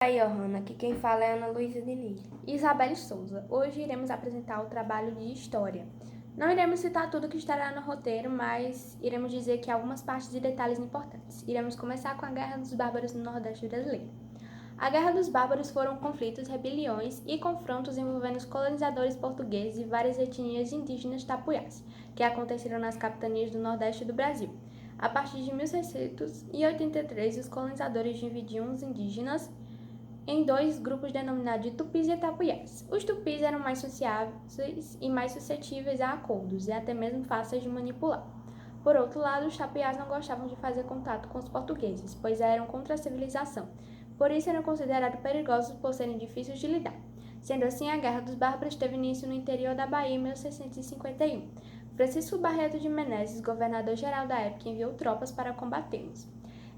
Aí, Johanna, aqui quem fala é Ana Luísa Diniz. Isabelle Souza. Hoje iremos apresentar o trabalho de História. Não iremos citar tudo que estará no roteiro, mas iremos dizer que algumas partes e detalhes importantes. Iremos começar com a Guerra dos Bárbaros no Nordeste brasileiro. A Guerra dos Bárbaros foram conflitos, rebeliões e confrontos envolvendo os colonizadores portugueses e várias etnias indígenas tapuiás, que aconteceram nas capitanias do Nordeste do Brasil. A partir de 1683, os colonizadores dividiam os indígenas em dois grupos denominados de tupis e tapuiás. Os tupis eram mais sociáveis e mais suscetíveis a acordos e até mesmo fáceis de manipular. Por outro lado, os tapuiás não gostavam de fazer contato com os portugueses, pois eram contra a civilização. Por isso eram considerados perigosos por serem difíceis de lidar. Sendo assim, a Guerra dos Bárbaros teve início no interior da Bahia em 1651. Francisco Barreto de Menezes, governador-geral da época, enviou tropas para combatê-los.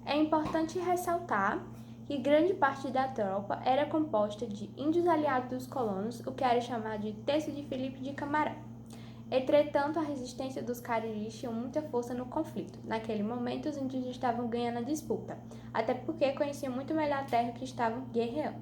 É importante ressaltar que grande parte da tropa era composta de índios aliados dos colonos, o que era chamado de Terço de Filipe de Camarão. Entretanto, a resistência dos cariris tinha muita força no conflito. Naquele momento, os índios estavam ganhando a disputa, até porque conheciam muito melhor a terra que estavam guerreando.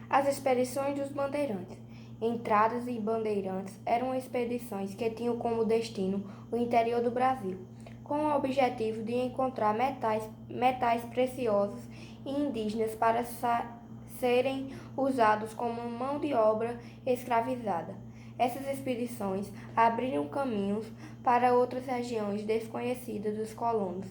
As expedições dos bandeirantes. Entradas e bandeirantes eram expedições que tinham como destino o interior do Brasil, com o objetivo de encontrar metais preciosos e indígenas para serem usados como mão de obra escravizada. Essas expedições abriram caminhos para outras regiões desconhecidas dos colonos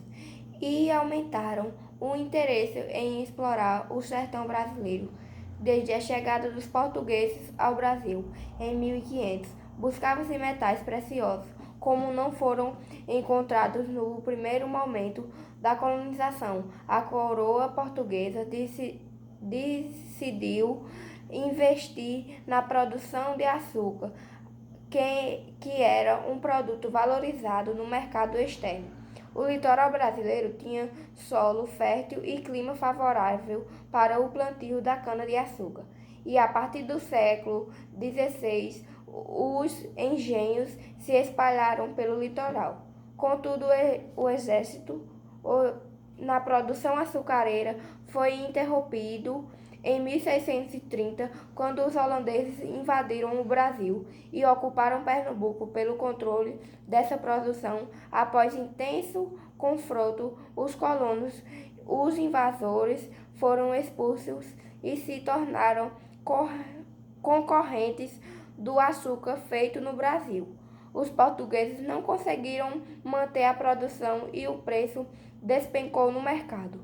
e aumentaram o interesse em explorar o sertão brasileiro. Desde a chegada dos portugueses ao Brasil em 1500, buscavam-se metais preciosos, como não foram encontrados no primeiro momento da colonização. A coroa portuguesa decidiu investir na produção de açúcar, que era um produto valorizado no mercado externo. O litoral brasileiro tinha solo fértil e clima favorável para o plantio da cana-de-açúcar. E a partir do século XVI, os engenhos se espalharam pelo litoral. Contudo, o exército na produção açucareira foi interrompido em 1630, quando os holandeses invadiram o Brasil e ocuparam Pernambuco pelo controle dessa produção. Após intenso confronto, os invasores foram expulsos e se tornaram concorrentes do açúcar feito no Brasil. Os portugueses não conseguiram manter a produção e o preço despencou no mercado.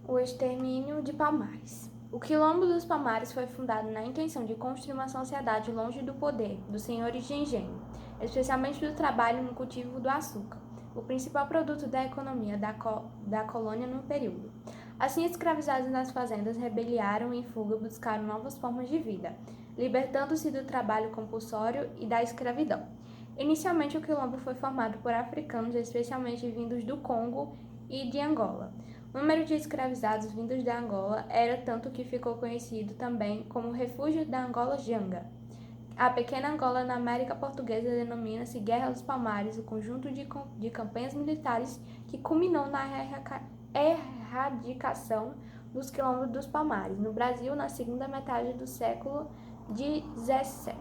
O extermínio de Palmares. O Quilombo dos Palmares foi fundado na intenção de construir uma sociedade longe do poder dos senhores de engenho, especialmente do trabalho no cultivo do açúcar, o principal produto da economia da colônia no período. Assim, escravizados nas fazendas, rebeliaram e em fuga buscaram novas formas de vida, libertando-se do trabalho compulsório e da escravidão. Inicialmente, o quilombo foi formado por africanos, especialmente vindos do Congo e de Angola. O número de escravizados vindos da Angola era tanto que ficou conhecido também como Refúgio da Angola Janga. A pequena Angola na América Portuguesa denomina-se Guerra dos Palmares, o conjunto de campanhas militares que culminou na erradicação dos quilombos dos Palmares, no Brasil, na segunda metade do século XVII.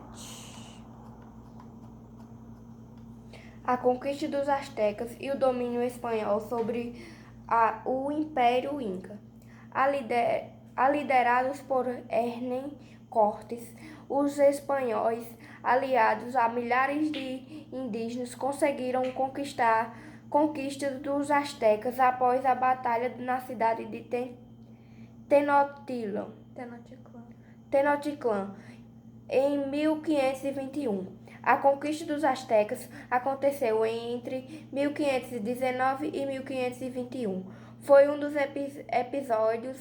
A conquista dos astecas e o domínio espanhol sobre o Império Inca. Liderados por Hernán Cortés, os espanhóis, aliados a milhares de indígenas, conseguiram conquista dos astecas após a batalha na cidade de Tenochtitlan, em 1521. A conquista dos astecas aconteceu entre 1519 e 1521. Foi um dos episódios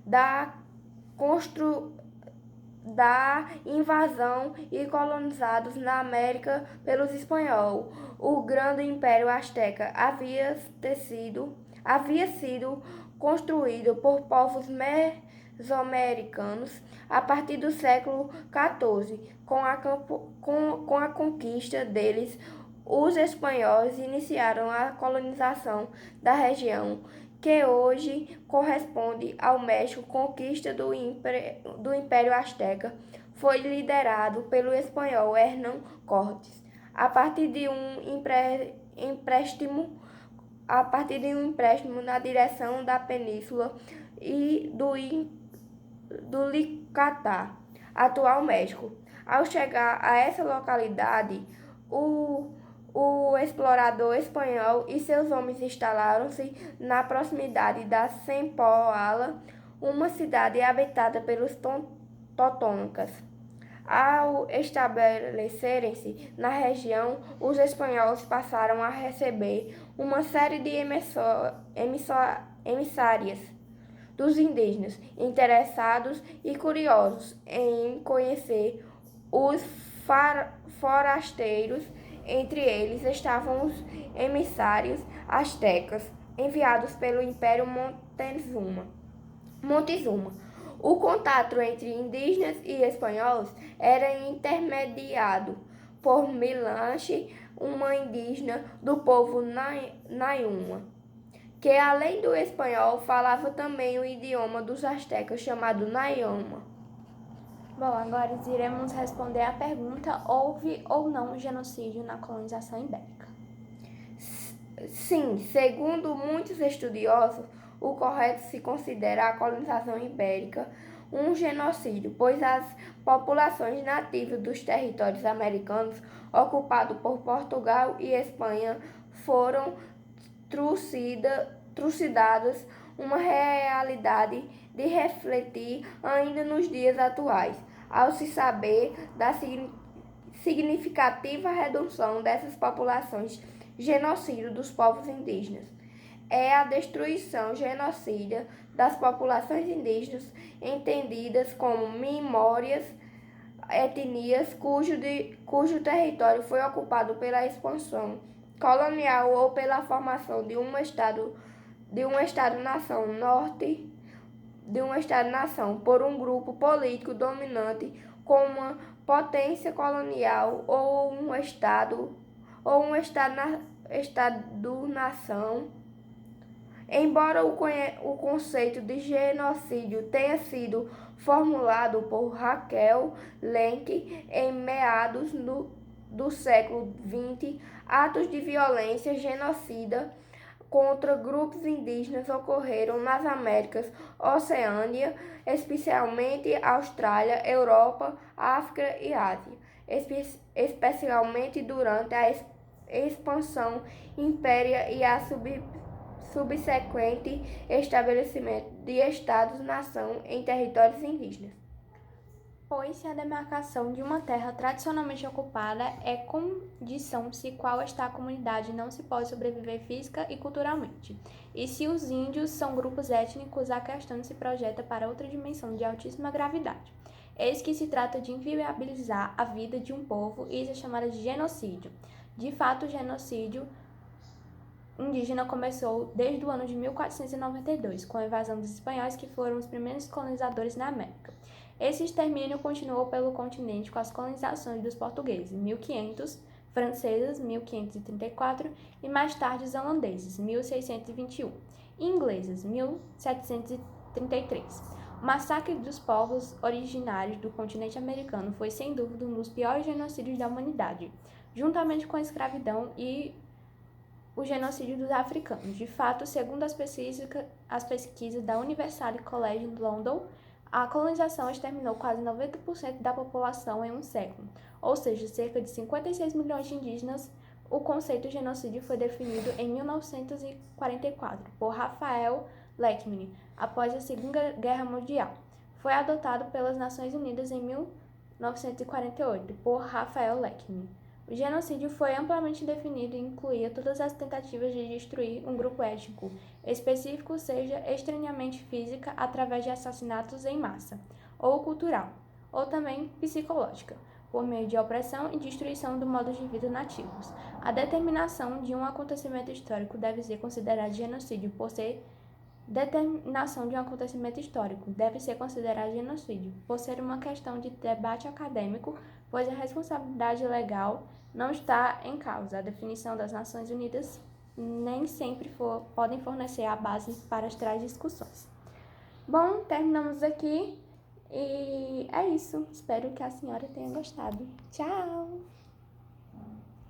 da invasão e colonizados na América pelos espanhóis. O grande Império Azteca havia sido construído por povos mesoamericanos a partir do século XIV. Com a conquista deles, os espanhóis iniciaram a colonização da região, que hoje corresponde ao México, conquista do Império Azteca, foi liderado pelo espanhol Hernán Cortés. A partir de um empréstimo na direção da península e do Yucatán, atual México. Ao chegar a essa localidade, o explorador espanhol e seus homens instalaram-se na proximidade da Zempoala, uma cidade habitada pelos totonicas. Ao estabelecerem-se na região, os espanhóis passaram a receber uma série de emissárias dos indígenas interessados e curiosos em conhecer os forasteiros. Entre eles estavam os emissários astecas enviados pelo Império Montezuma. O contato entre indígenas e espanhóis era intermediado por Milanche, uma indígena do povo Nayuma, que além do espanhol falava também o idioma dos astecas chamado Nayama. Bom, agora iremos responder a pergunta: houve ou não genocídio na colonização ibérica? Sim, segundo muitos estudiosos, o correto se considera a colonização ibérica um genocídio, pois as populações nativas dos territórios americanos ocupados por Portugal e Espanha foram trucidadas, uma realidade de refletir ainda nos dias atuais, ao se saber da significativa redução dessas populações. Genocídio dos povos indígenas é a destruição genocida das populações indígenas, entendidas como minorias, etnias cujo território foi ocupado pela expansão colonial ou pela formação de um Estado-nação por um grupo político dominante com uma potência colonial ou um Estado-nação. Embora o conceito de genocídio tenha sido formulado por Raquel Lenk em meados do século XX, atos de violência genocida contra grupos indígenas ocorreram nas Américas, Oceania, especialmente Austrália, Europa, África e Ásia, especialmente durante a expansão impéria e a subsequente estabelecimento de Estados-nação em territórios indígenas. Pois se a demarcação de uma terra tradicionalmente ocupada é condição sem qual esta comunidade não se pode sobreviver física e culturalmente. E se os índios são grupos étnicos, a questão se projeta para outra dimensão de altíssima gravidade. Eis que se trata de inviabilizar a vida de um povo e isso é chamado de genocídio. De fato, o genocídio indígena começou desde o ano de 1492, com a invasão dos espanhóis, que foram os primeiros colonizadores na América. Esse extermínio continuou pelo continente com as colonizações dos portugueses, 1500, franceses, 1534 e mais tarde os holandeses, 1621, e ingleses, 1733. O massacre dos povos originários do continente americano foi, sem dúvida, um dos piores genocídios da humanidade, juntamente com a escravidão e o genocídio dos africanos. De fato, segundo as pesquisas da Universal College London, a colonização exterminou quase 90% da população em um século, ou seja, cerca de 56 milhões de indígenas. O conceito de genocídio foi definido em 1944 por Raphael Leckie, após a Segunda Guerra Mundial. Foi adotado pelas Nações Unidas em 1948 por Raphael Leckie. O genocídio foi amplamente definido e incluía todas as tentativas de destruir um grupo étnico específico, seja estranhamente física, através de assassinatos em massa, ou cultural, ou também psicológica, por meio de opressão e destruição do modo de vida nativos. A determinação de um acontecimento histórico deve ser considerada genocídio por ser uma questão de debate acadêmico, pois a responsabilidade legal não está em causa. A definição das Nações Unidas nem sempre podem fornecer a base para as tais discussões. Bom, terminamos aqui e é isso. Espero que a senhora tenha gostado. Tchau!